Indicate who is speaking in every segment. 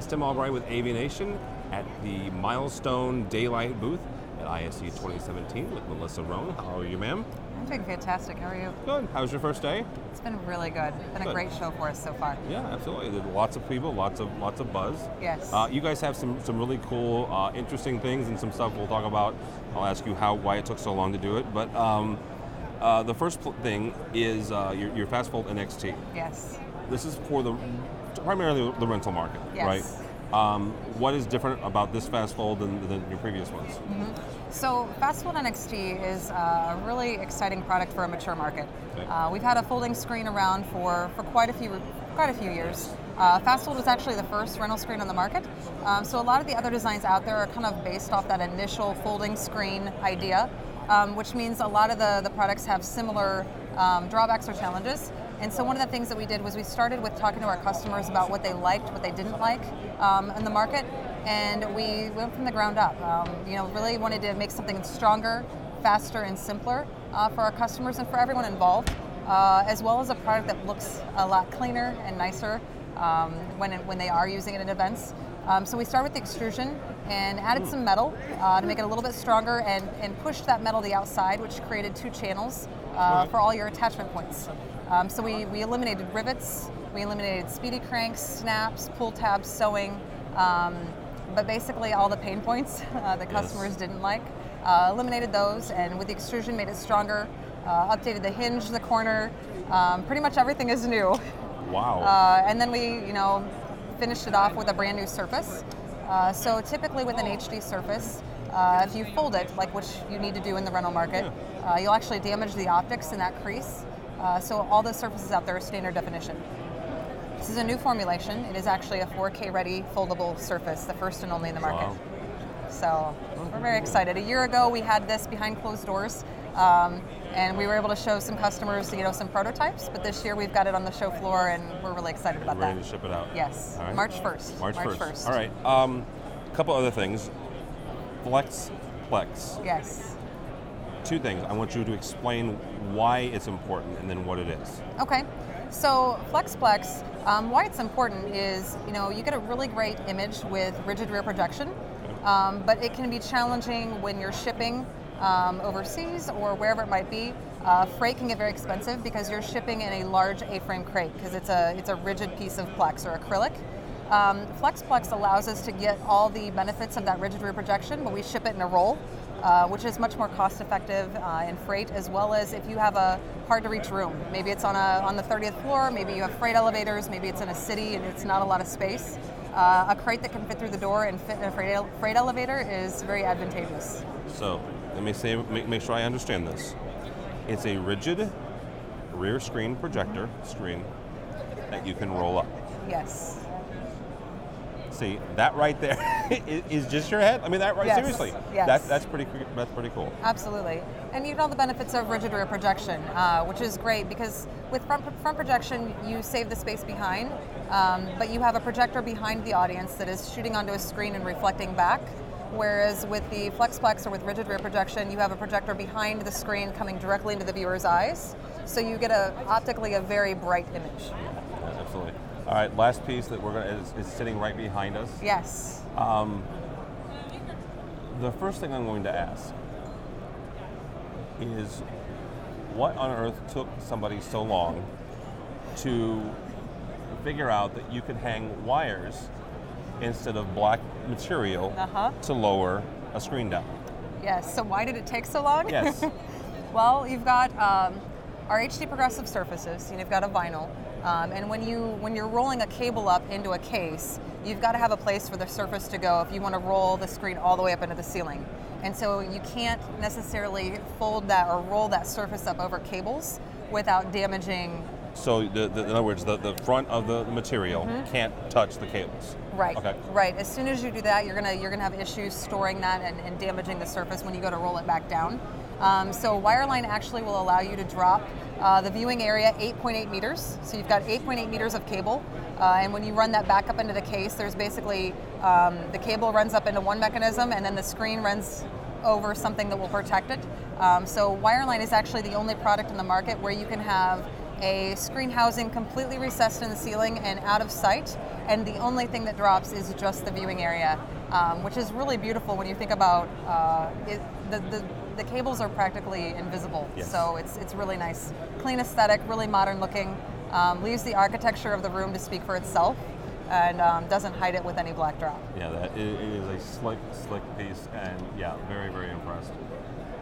Speaker 1: It's Tim Albright with AVNation at the Milestone DaLite booth at ISE 2017 with Melissa Rohn. How are you, ma'am?
Speaker 2: I'm doing fantastic. How are you?
Speaker 1: Good. How was your first day?
Speaker 2: It's been really good. It's been a great show for us so far.
Speaker 1: Yeah, absolutely. There's lots of people, lots of buzz.
Speaker 2: Yes.
Speaker 1: You guys have some really cool, interesting things and some stuff we'll talk about. I'll ask you why it took so long to do it. But the first thing is your Fast Fold NXT.
Speaker 2: Yes.
Speaker 1: This is for primarily the rental market, right? What is different about this Fast Fold than your previous ones?
Speaker 2: Mm-hmm. So Fast Fold NXT is a really exciting product for a mature market. Okay. We've had a folding screen around for quite a few years. Fast Fold was actually the first rental screen on the market. So a lot of the other designs out there are kind of based off that initial folding screen idea, which means a lot of the products have similar drawbacks or challenges. And so one of the things that we did was we started with talking to our customers about what they liked, what they didn't like in the market, and we went from the ground up. Really wanted to make something stronger, faster, and simpler for our customers and for everyone involved, as well as a product that looks a lot cleaner and nicer when they are using it in events. So we started with the extrusion and added some metal to make it a little bit stronger and pushed that metal to the outside, which created two channels for all your attachment points. So we eliminated rivets, we eliminated speedy cranks, snaps, pull tabs, sewing, but basically all the pain points that customers didn't like. Eliminated those, and with the extrusion made it stronger, updated the hinge, the corner, pretty much everything is new.
Speaker 1: Wow.
Speaker 2: And then we, finished it off with a brand new surface. So typically with an HD surface, if you fold it, like which you need to do in the rental market, you'll actually damage the optics in that crease. So all the surfaces out there are standard definition. This is a new formulation. It is actually a 4K ready foldable surface, the first and only in the market.
Speaker 1: Wow.
Speaker 2: So we're very excited. A year ago we had this behind closed doors, and we were able to show some customers, some prototypes. But this year we've got it on the show floor, and we're really excited about that.
Speaker 1: Ready to ship it out.
Speaker 2: Yes,
Speaker 1: All right.
Speaker 2: March 1st.
Speaker 1: March 1st. All right. A couple other things. Plex.
Speaker 2: Yes.
Speaker 1: Two things. I want you to explain why it's important and then what it is.
Speaker 2: Okay. So FlexPlex, why it's important is, you get a really great image with rigid rear projection, but it can be challenging when you're shipping overseas or wherever it might be. Freight can get very expensive because you're shipping in a large A-frame crate because it's a rigid piece of Plex or acrylic. FlexPlex allows us to get all the benefits of that rigid rear projection, but we ship it in a roll, which is much more cost effective in freight, as well as if you have a hard to reach room. Maybe it's on the 30th floor, maybe you have freight elevators, maybe it's in a city and it's not a lot of space. A crate that can fit through the door and fit in a freight elevator is very advantageous.
Speaker 1: So let me make sure I understand this. It's a rigid rear screen projector screen that you can roll up.
Speaker 2: Yes.
Speaker 1: See, that right there is just your head? I mean, that right?
Speaker 2: Yes.
Speaker 1: Seriously?
Speaker 2: Yes.
Speaker 1: That's pretty cool.
Speaker 2: Absolutely. And you get all the benefits of rigid rear projection, which is great because with front projection, you save the space behind, but you have a projector behind the audience that is shooting onto a screen and reflecting back. Whereas with the FlexPlex or with rigid rear projection, you have a projector behind the screen coming directly into the viewer's eyes. So you get optically a very bright image.
Speaker 1: Yeah, absolutely. All right, last piece that is sitting right behind us.
Speaker 2: Yes.
Speaker 1: The first thing I'm going to ask is, what on earth took somebody so long to figure out that you could hang wires instead of black material to lower a screen down?
Speaker 2: Yes. So why did it take so long?
Speaker 1: Yes.
Speaker 2: Well, you've got our HD progressive surfaces. You've got a vinyl. And when you're rolling a cable up into a case, you've got to have a place for the surface to go if you want to roll the screen all the way up into the ceiling. And so you can't necessarily fold that or roll that surface up over cables without damaging.
Speaker 1: So in other words, the front of the material can't touch the cables.
Speaker 2: Right.
Speaker 1: Okay.
Speaker 2: Right. As soon as you do that, you're gonna have issues storing that and damaging the surface when you go to roll it back down. So Wireline actually will allow you to drop the viewing area 8.8 meters. So you've got 8.8 meters of cable, and when you run that back up into the case, there's basically the cable runs up into one mechanism, and then the screen runs over something that will protect it. So Wireline is actually the only product in the market where you can have a screen housing completely recessed in the ceiling and out of sight, and the only thing that drops is just the viewing area, which is really beautiful when you think about the cables are practically invisible.
Speaker 1: Yes.
Speaker 2: So it's really nice. Clean aesthetic, really modern looking, leaves the architecture of the room to speak for itself, and doesn't hide it with any black drop.
Speaker 1: Yeah, it is a slick piece, and yeah, very, very impressed.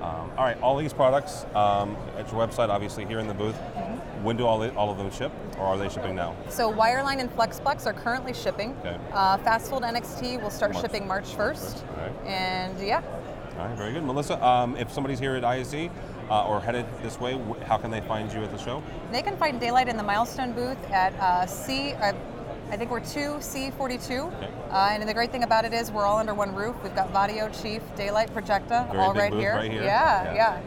Speaker 1: All right, all these products at your website, obviously here in the booth. Mm-hmm. When do all of them ship, or are they shipping now?
Speaker 2: So Wireline and FlexPlex are currently shipping.
Speaker 1: Okay.
Speaker 2: FastFold NXT will start shipping March 1st.
Speaker 1: All right.
Speaker 2: And yeah.
Speaker 1: All right, very good. Melissa, if somebody's here at ISE or headed this way, how can they find you at the show?
Speaker 2: They can find DaLite in the Milestone booth at I think we're 2C42.
Speaker 1: Okay.
Speaker 2: And the great thing about it is we're all under one roof. We've got Vadio, Chief, DaLite, Projecta,
Speaker 1: Very
Speaker 2: all
Speaker 1: big
Speaker 2: right
Speaker 1: booth
Speaker 2: here.
Speaker 1: Right here.
Speaker 2: Yeah.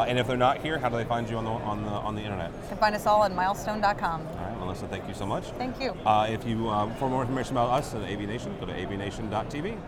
Speaker 1: And if they're not here, how do they find you on the internet?
Speaker 2: You can find us all on milestone.com.
Speaker 1: All right, Melissa, thank you so much.
Speaker 2: Thank you.
Speaker 1: If you for more information about us at AVNation, go to avnation.tv.